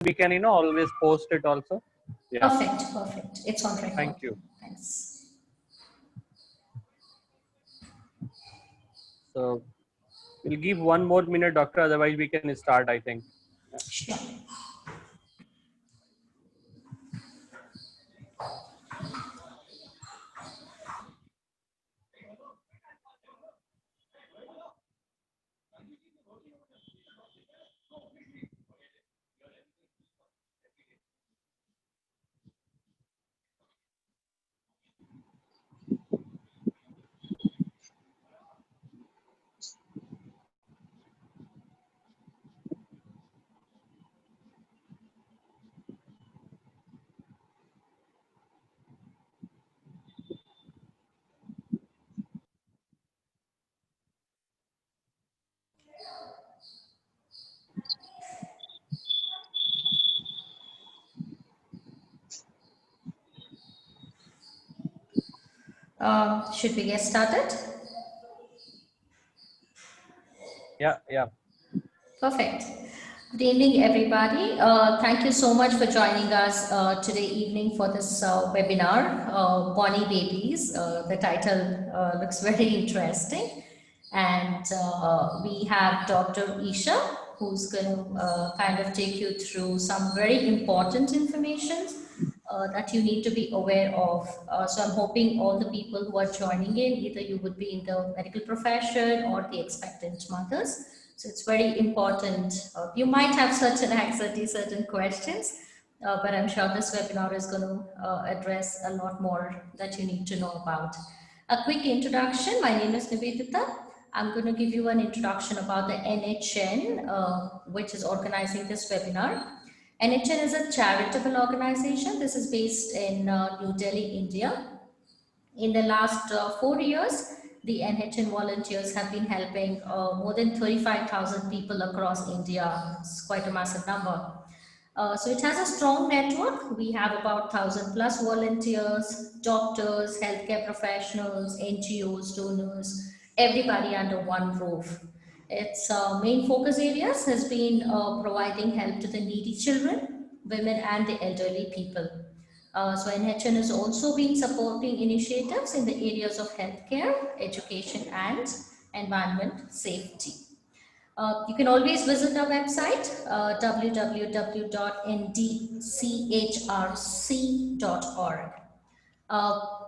we can, always post it also. Yeah. Perfect, perfect. It's on record. Thank you. Thanks. So we'll give 1 more minute, doctor. Otherwise, we can start, I think. Sure. Should we get started? Yeah, yeah. Perfect. Good evening, everybody. Thank you so much for joining us today evening for this webinar, Bonnie Babies. The title looks very interesting. And we have Dr. Isha, who's going to kind of take you through some very important information that you need to be aware of. So I'm hoping all the people who are joining in, either you would be in the medical profession or the expectant mothers. So it's very important. You might have certain anxiety, certain questions, but I'm sure this webinar is going to address a lot more that you need to know about. A quick introduction. My name is Nivedita. I'm going to give you an introduction about the NHN, which is organizing this webinar. NHN is a charitable organization. This is based in New Delhi, India. In the last 4 years, the NHN volunteers have been helping more than 35,000 people across India. It's quite a massive number. So it has a strong network. We have about 1,000 plus volunteers, doctors, healthcare professionals, NGOs, donors, everybody under one roof. Its main focus areas has been providing help to the needy children, women, and the elderly people. So NHN has also been supporting initiatives in the areas of healthcare, education, and environment safety. You can always visit our website, www.ndchrc.org.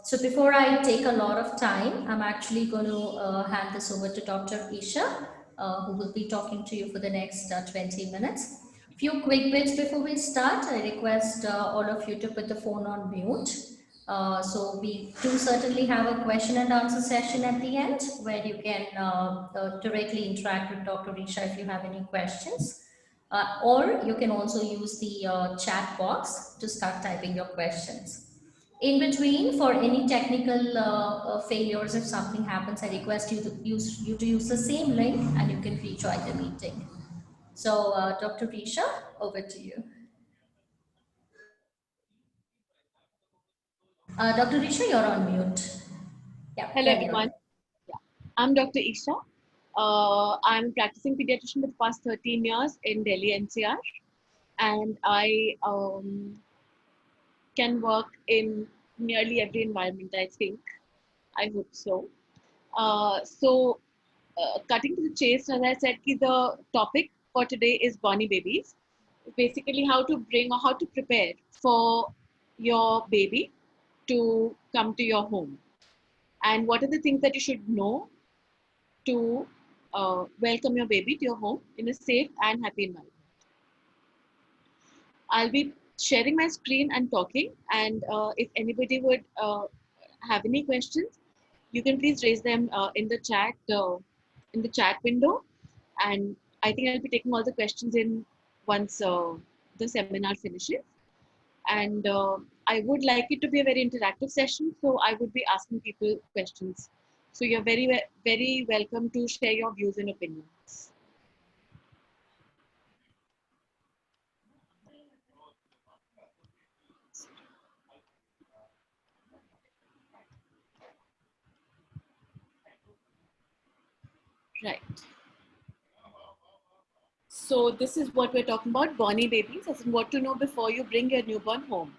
So before I take a lot of time, I'm actually going to hand this over to Dr. Isha, who will be talking to you for the next 20 minutes. Few quick bits before we start. I request all of you to put the phone on mute. So we do certainly have a question and answer session at the end where you can directly interact with Dr. Isha if you have any questions. Or you can also use the chat box to start typing your questions. In between, for any technical failures, if something happens, I request you to use the same link and you can rejoin the meeting. So, Dr. Isha, over to you. Dr. Isha, you're on mute. Yeah, hello everyone. Yeah. I'm Dr. Isha. I'm a practicing pediatrician for the past 13 years in Delhi NCR, and I can work in nearly every environment, I think. I hope so. Cutting to the chase, as I said, the topic for today is Bonnie babies. Basically, how to bring or how to prepare for your baby to come to your home. And what are the things that you should know to welcome your baby to your home in a safe and happy environment. I'll be sharing my screen and talking, and if anybody would have any questions, you can please raise them in the chat window, and I think I'll be taking all the questions in once the seminar finishes. And I would like it to be a very interactive session, so I would be asking people questions. So you're very, very welcome to share your views and opinions. Right. So this is what we're talking about, Bonnie babies, as in what to know before you bring your newborn home.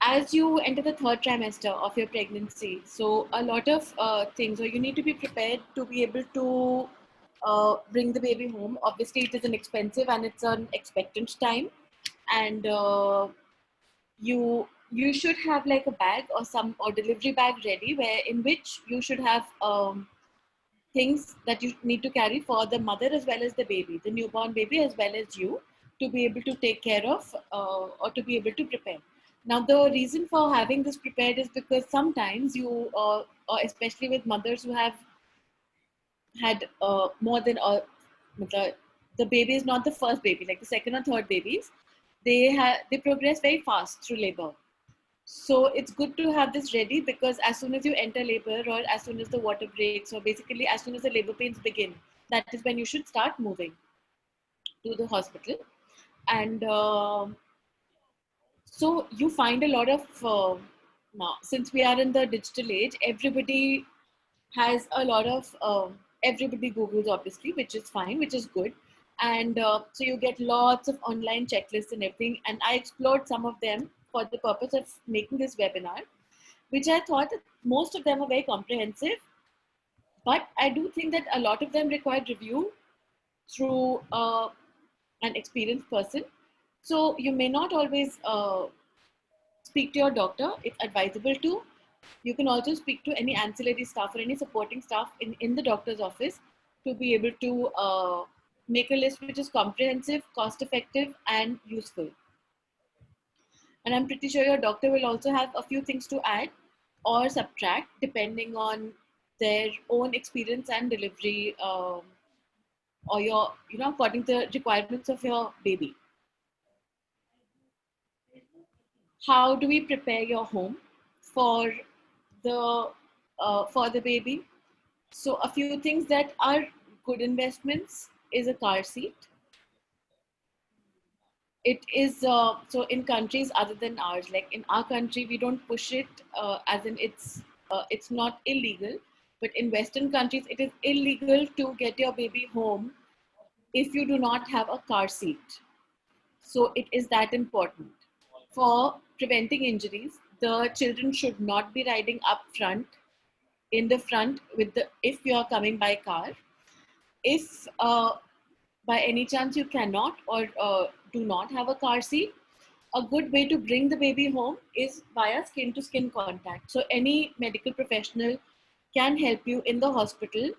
As you enter the third trimester of your pregnancy, so a lot of things, or you need to be prepared to be able to bring the baby home. Obviously, it is an expensive and it's an expectant time, and you should have like a bag or delivery bag ready, where in which you should have things that you need to carry for the mother as well as the baby, the newborn baby as well as you, to be able to take care of or to be able to prepare. Now, the reason for having this prepared is because sometimes you, or especially with mothers who have had more than the baby is not the first baby, like the second or third babies, they progress very fast through labor. So it's good to have this ready, because as soon as you enter labor, or as soon as the water breaks, or basically as soon as the labor pains begin, that is when you should start moving to the hospital. And so you find a lot of now, since we are in the digital age, everybody has a lot of everybody Googles, obviously, which is fine, which is good. And so you get lots of online checklists and everything, and I explored some of them for the purpose of making this webinar, which I thought that most of them are very comprehensive, but I do think that a lot of them require review through an experienced person. So you may not always speak to your doctor. It's advisable to. You can also speak to any ancillary staff or any supporting staff in the doctor's office to be able to make a list which is comprehensive, cost effective, and useful. And I'm pretty sure your doctor will also have a few things to add or subtract depending on their own experience and delivery, or your, according to the requirements of your baby. How do we prepare your home for the baby? So a few things that are good investments is a car seat. It is so in countries other than ours, like in our country, we don't push it as in it's not illegal, but in Western countries, it is illegal to get your baby home if you do not have a car seat. So it is that important. For preventing injuries, the children should not be riding up front, in the front if you are coming by car. If by any chance you cannot or do not have a car seat, a good way to bring the baby home is via skin to skin contact. So any medical professional can help you in the hospital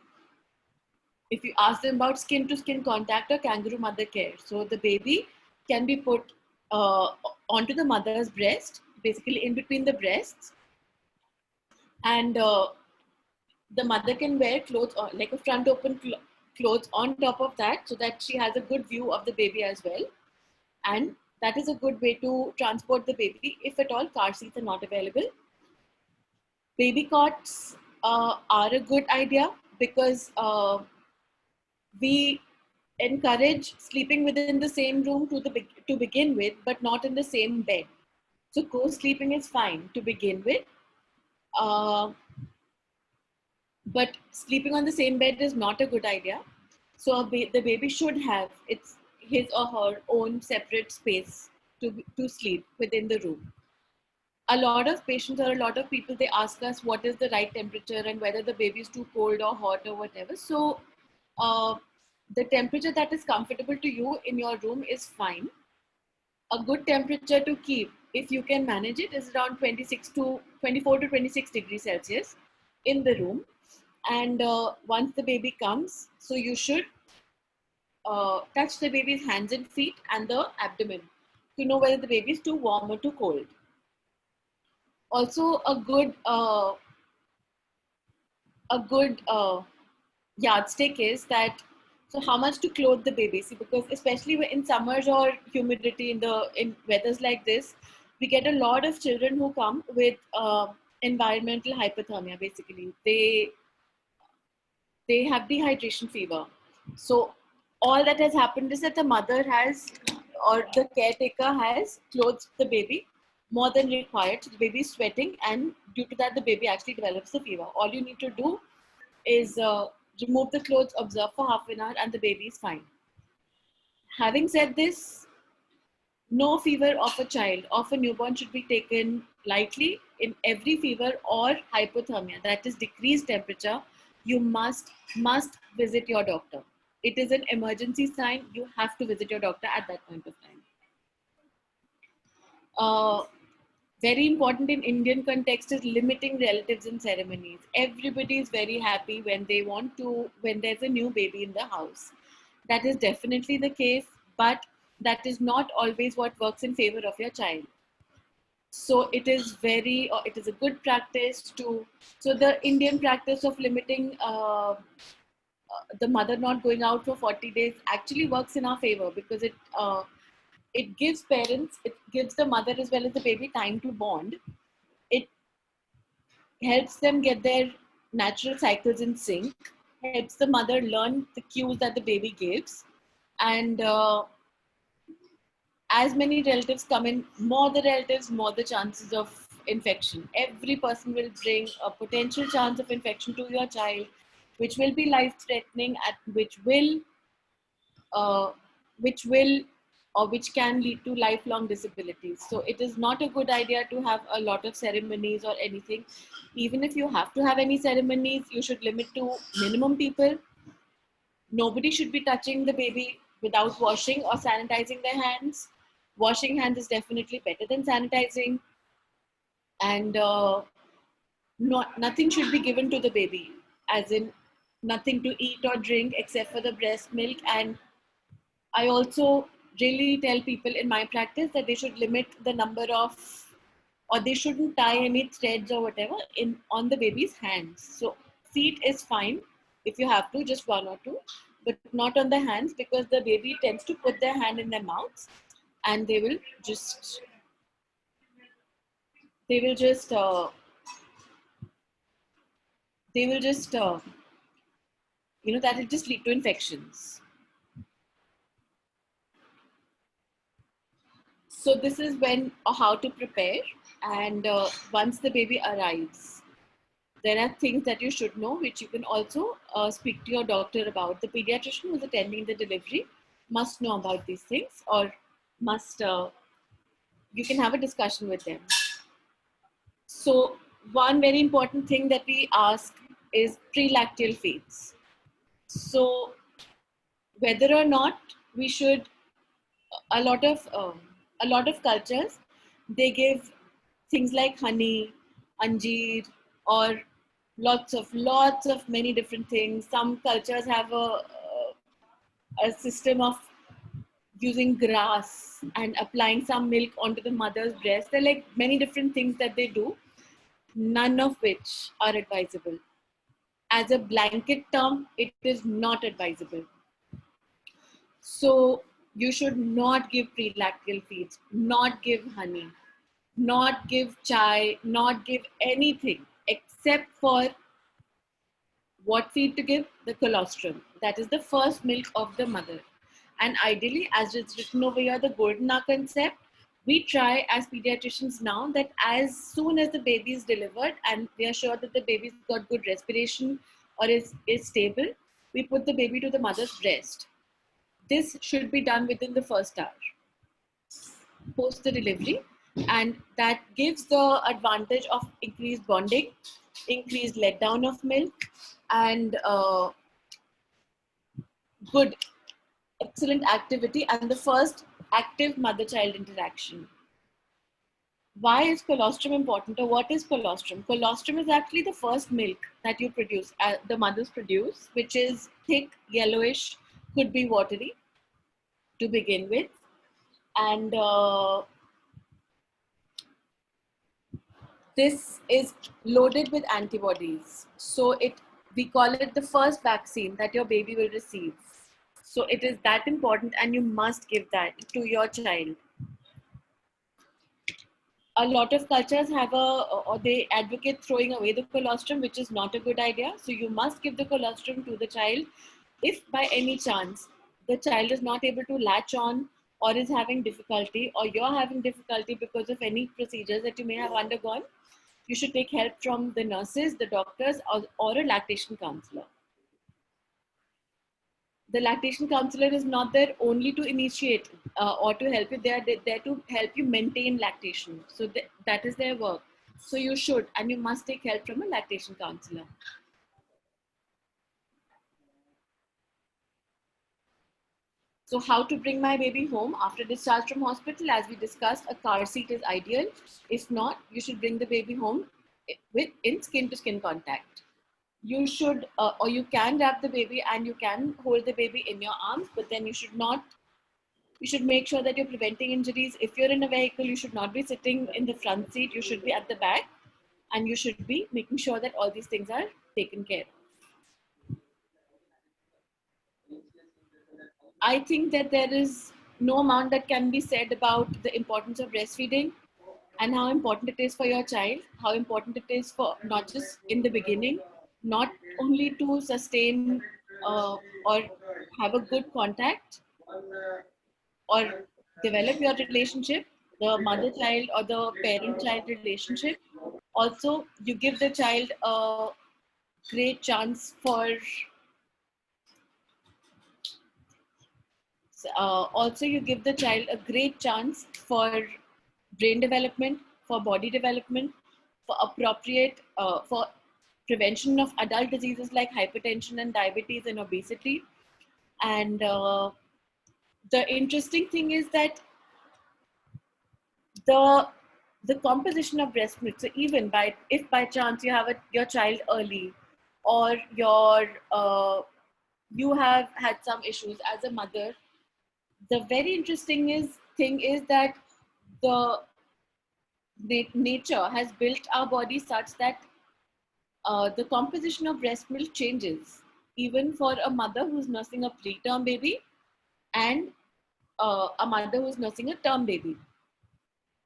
if you ask them about skin to skin contact or kangaroo mother care. So the baby can be put onto the mother's breast, basically in between the breasts, and the mother can wear clothes, or like a front open clothes on top of that, so that she has a good view of the baby as well. And that is a good way to transport the baby if at all car seats are not available. Baby cots are a good idea, because we encourage sleeping within the same room to begin with, but not in the same bed. So co-sleeping is fine to begin with, but sleeping on the same bed is not a good idea. So the baby should have his or her own separate space to sleep within the room. A lot of patients or a lot of people, they ask us what is the right temperature and whether the baby is too cold or hot or whatever. So the temperature that is comfortable to you in your room is fine. A good temperature to keep, if you can manage it, is around 24 to 26 degrees Celsius in the room. And once the baby comes, so you should touch the baby's hands and feet and the abdomen to know whether the baby is too warm or too cold. Also, a good yardstick is that, so how much to clothe the baby. See, because especially in summers or humidity, in weathers like this, we get a lot of children who come with environmental hypothermia. Basically, they have dehydration fever. So all that has happened is that the mother has, or the caretaker has, clothed the baby more than required. So the baby is sweating, and due to that, the baby actually develops the fever. All you need to do is remove the clothes, observe for half an hour, and the baby is fine. Having said this, no fever of a child, of a newborn, should be taken lightly. In every fever or hypothermia, that is decreased temperature, you must visit your doctor. It is an emergency sign. You have to visit your doctor at that point of time. Very important in Indian context is limiting relatives in ceremonies. Everybody is very happy when there's a new baby in the house. That is definitely the case, but that is not always what works in favor of your child. So it is a good practice so the Indian practice of limiting the mother not going out for 40 days actually works in our favor, because it gives the mother as well as the baby time to bond. It helps them get their natural cycles in sync, helps the mother learn the cues that the baby gives, and as many relatives come in, more the relatives, more the chances of infection. Every person will bring a potential chance of infection to your child, which will be life-threatening, uh, which can lead to lifelong disabilities. So it is not a good idea to have a lot of ceremonies or anything. Even if you have to have any ceremonies, you should limit to minimum people. Nobody should be touching the baby without washing or sanitizing their hands. Washing hands is definitely better than sanitizing. And nothing should be given to the baby, as in nothing to eat or drink except for the breast milk. And I also really tell people in my practice that they should limit the number of, or they shouldn't tie any threads or whatever on the baby's hands. So feet is fine if you have to, just one or two, but not on the hands, because the baby tends to put their hand in their mouths and they will just that will just lead to infections. So this is when or how to prepare. And once the baby arrives, there are things that you should know, which you can also speak to your doctor about. The pediatrician who's attending the delivery must know about these things, or you can have a discussion with them. So one very important thing that we ask is prelacteal feeds. So whether or not we should, a lot of cultures, they give things like honey, anjeer, or lots of many different things. Some cultures have a system of using grass and applying some milk onto the mother's breast. There are like many different things that they do, none of which are advisable. As a blanket term, it is not advisable. So you should not give prelacteal feeds, not give honey, not give chai, not give anything except for what feed to give? The colostrum. That is the first milk of the mother. And ideally, as it's written over here, the golden hour concept, we try as pediatricians now that as soon as the baby is delivered and we are sure that the baby's got good respiration or is stable, we put the baby to the mother's breast. This should be done within the first hour post the delivery, and that gives the advantage of increased bonding, increased letdown of milk, and good, excellent activity, and the first active mother-child interaction. Why is colostrum important, or what is colostrum? Colostrum is actually the first milk that you produce, the mothers produce, which is thick, yellowish, could be watery to begin with. And this is loaded with antibodies. So we call it the first vaccine that your baby will receive. So it is that important, and you must give that to your child. A lot of cultures or they advocate throwing away the colostrum, which is not a good idea. So you must give the colostrum to the child. If by any chance the child is not able to latch on, or is having difficulty, or you're having difficulty because of any procedures that you may have undergone, you should take help from the nurses, the doctors, or a lactation counselor. the lactation counselor is not there only to initiate or to help you. They are there to help you maintain lactation. So that is their work. So you should and you must take help from a lactation counselor. So how to bring my baby home after discharge from hospital? As we discussed, a car seat is ideal. If not, you should bring the baby home in skin to skin contact. You should, or you can wrap the baby and you can hold the baby in your arms, but then you should not. You should make sure that you're preventing injuries. If you're in a vehicle, you should not be sitting in the front seat. You should be at the back, and you should be making sure that all these things are taken care of. I think that there is no amount that can be said about the importance of breastfeeding and how important it is for your child, how important it is for not just in the beginning, not only to sustain or have a good contact or develop your relationship, the mother child or the parent child relationship. Also, you give the child a great chance for also you give the child a great chance for brain development, for body development, for appropriate for prevention of adult diseases like hypertension and diabetes and obesity. And the interesting thing is that the the composition of breast milk. So even by if by chance you have your child early, or you have had some issues as a mother, the very interesting thing is that the nature has built our body such that the composition of breast milk changes even for a mother who's nursing a preterm baby and a mother who's nursing a term baby.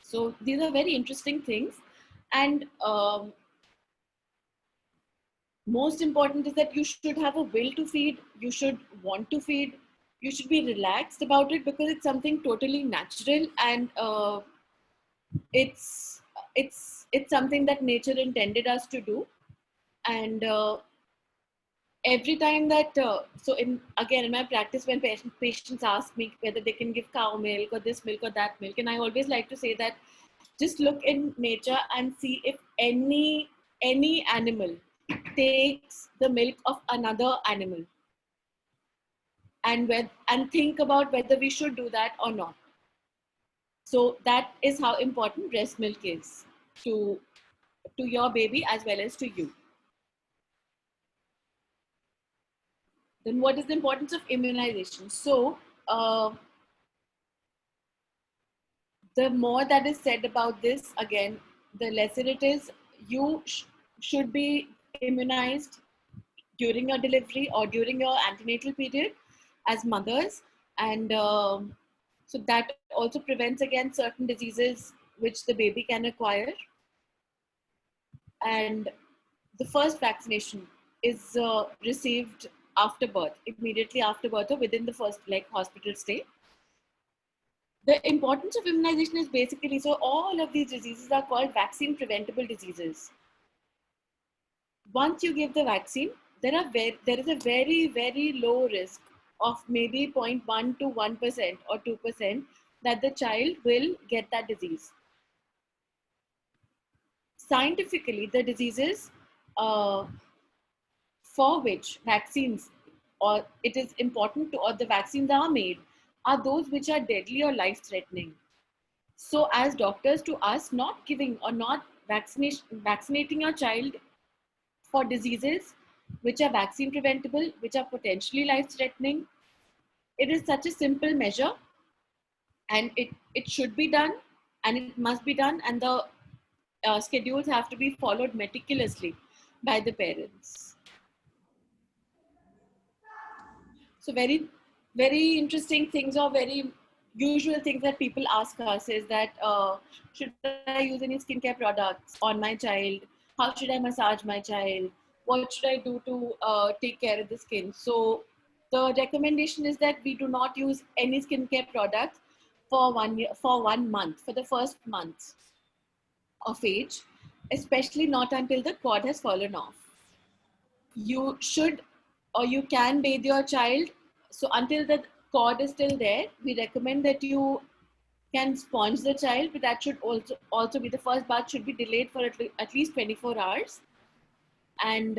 So these are very interesting things. And most important is that you should have a will to feed, you should want to feed, you should be relaxed about it because it's something totally natural, and it's something that nature intended us to do. And every time that so in my practice, when patients ask me whether they can give cow milk or this milk or that milk, and I always like to say that just look in nature and see if any animal takes the milk of another animal, and think about whether we should do that or not. So that is how important breast milk is to your baby as well as to you. Then what is the importance of immunization? So the more that is said about this, again, the lesser it is. You should be immunized during your delivery or during your antenatal period as mothers. And so that also prevents against certain diseases which the baby can acquire. And the first vaccination is received after birth, immediately after birth or within the first hospital stay. The importance of immunization is basically, so all of these diseases are called vaccine preventable diseases. Once you give the vaccine, there is a very, very low risk of maybe 0.1 to 1% or 2% that the child will get that disease. Scientifically, the diseases for which vaccines, or it is important to, or the vaccines are made, are those which are deadly or life-threatening. So as doctors, to us, not giving or not vaccinating your child for diseases which are vaccine preventable, which are potentially life-threatening, it is such a simple measure, and it should be done, and it must be done, and the schedules have to be followed meticulously by the parents. So very, very interesting things, or very usual things that people ask us is that, should I use any skincare products on my child? How should I massage my child? What should I do to take care of the skin? So the recommendation is that we do not use any skincare products for 1 year, for 1 month, for the first month of age, especially not until the cord has fallen off. You should, or you can bathe your child so until the cord is still there, we recommend that you can sponge the child, but that should also be, the first bath should be delayed for at least 24 hours. And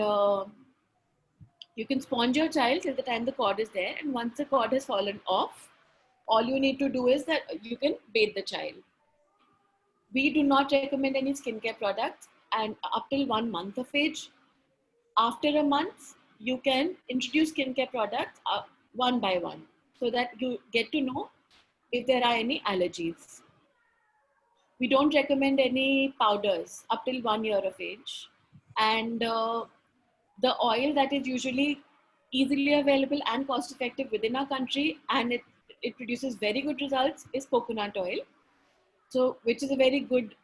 you can sponge your child till the time the cord is there, and once the cord has fallen off, all you need to do is that you can bathe the child. We do not recommend any skincare products, and up till 1 month of age. After a month, you can introduce skincare products one by one, so that you get to know if there are any allergies. We don't recommend any powders up till 1 year of age. And the oil that is usually easily available and cost effective within our country, and it produces very good results, is coconut oil. So, which is a very good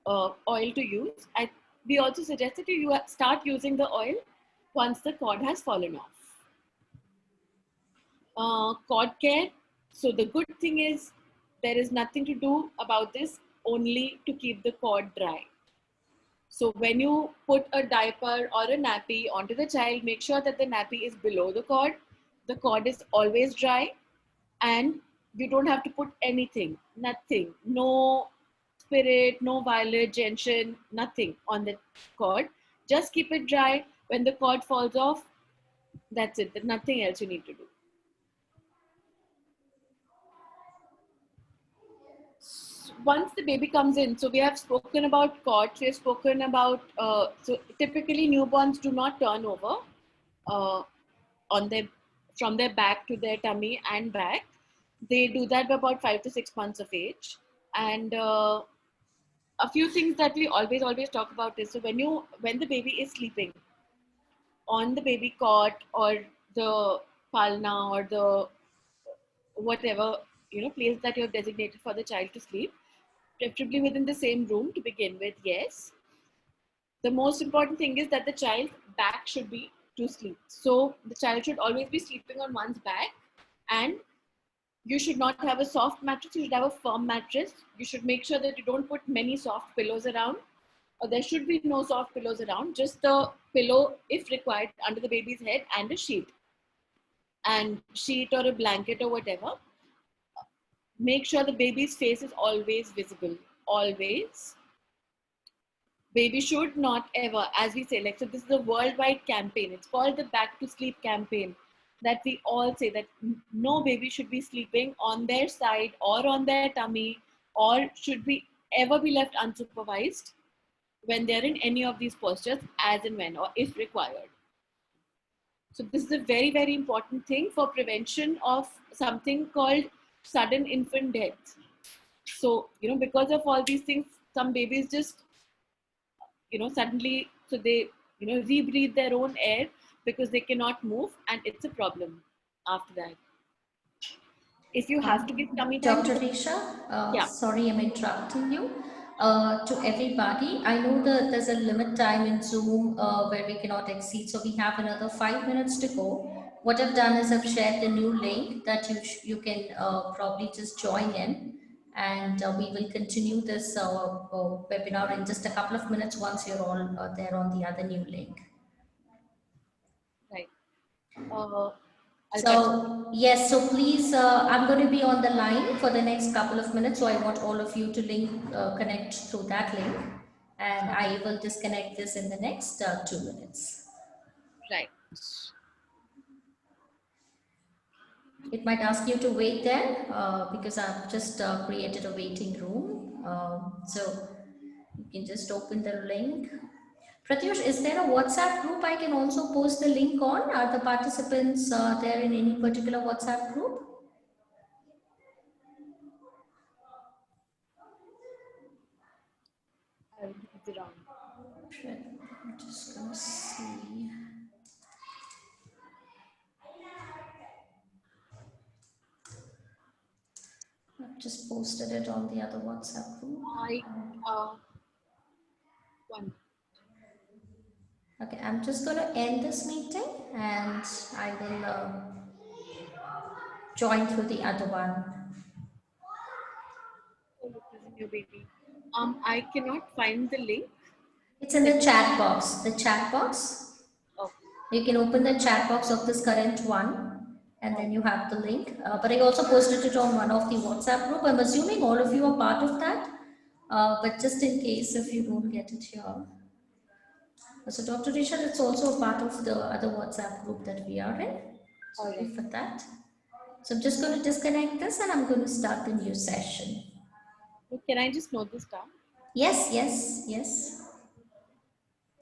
oil to use. And we also suggest that you start using the oil once the cord has fallen off. Cord care. So the good thing is there is nothing to do about this, only to keep the cord dry. So when you put a diaper or a nappy onto the child, make sure that the nappy is below the cord. The cord is always dry, and you don't have to put anything, nothing, no spirit, no violet, gentian, nothing on the cord. Just keep it dry. When the cord falls off, that's it. There's nothing else you need to do. Once the baby comes in, so we have spoken about cords, we have spoken about, so typically newborns do not turn over on their, from their back to their tummy and back. They do that by about 5 to 6 months of age. And a few things that we always talk about is, so when the baby is sleeping on the baby cot or the palna or the whatever, place that you have designated for the child to sleep, preferably within the same room to begin with, yes. The most important thing is that the child's back should be to sleep. So the child should always be sleeping on one's back, and you should not have a soft mattress, you should have a firm mattress. You should make sure that you don't put many soft pillows around, or there should be no soft pillows around, just the pillow, if required, under the baby's head, and a sheet or a blanket or whatever. Make sure the baby's face is always visible, always. Baby should not ever, as we say, like, so this is a worldwide campaign. It's called the Back to Sleep campaign, that we all say that no baby should be sleeping on their side or on their tummy, or should be ever be left unsupervised when they're in any of these postures, as and when, or if required. So this is a very, very important thing for prevention of something called sudden infant death. So, because of all these things, some babies just, suddenly, so they, rebreathe their own air because they cannot move, and it's a problem after that. If you have to give tummy time, Dr. Risha, yeah. Sorry, I'm interrupting you. To everybody, I know that there's a limit time in Zoom where we cannot exceed, so we have another 5 minutes to go. What I've done is I've shared the new link that you can probably just join in, and we will continue this webinar in just a couple of minutes once you're all there on the other new link. Right. So yes, so please, I'm going to be on the line for the next couple of minutes, so I want all of you to connect through that link, and I will disconnect this in the next 2 minutes. Right. It might ask you to wait there because I've just created a waiting room. So you can just open the link. Pratyush, is there a WhatsApp group I can also post the link on? Are the participants there in any particular WhatsApp group? I'll move it around. I'm just gonna see. I've just posted it on the other WhatsApp group. One. Okay, I'm just going to end this meeting, and I will join through the other one. Oh, look, there's a new baby. I cannot find the link. It's in the chat box. The chat box. Oh. You can open the chat box of this current one, and then you have the link. But I also posted it on one of the WhatsApp group. I'm assuming all of you are part of that, but just in case if you don't get it here. So Dr. Risha, it's also a part of the other WhatsApp group that we are in. Sorry for that. So I'm just going to disconnect this and I'm going to start the new session. Can I just note this down? Yes, yes, yes.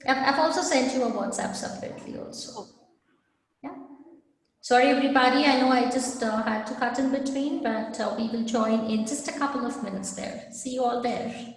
I've also sent you a WhatsApp separately also. Yeah. Sorry, everybody. I know I just had to cut in between, but we will join in just a couple of minutes there. See you all there.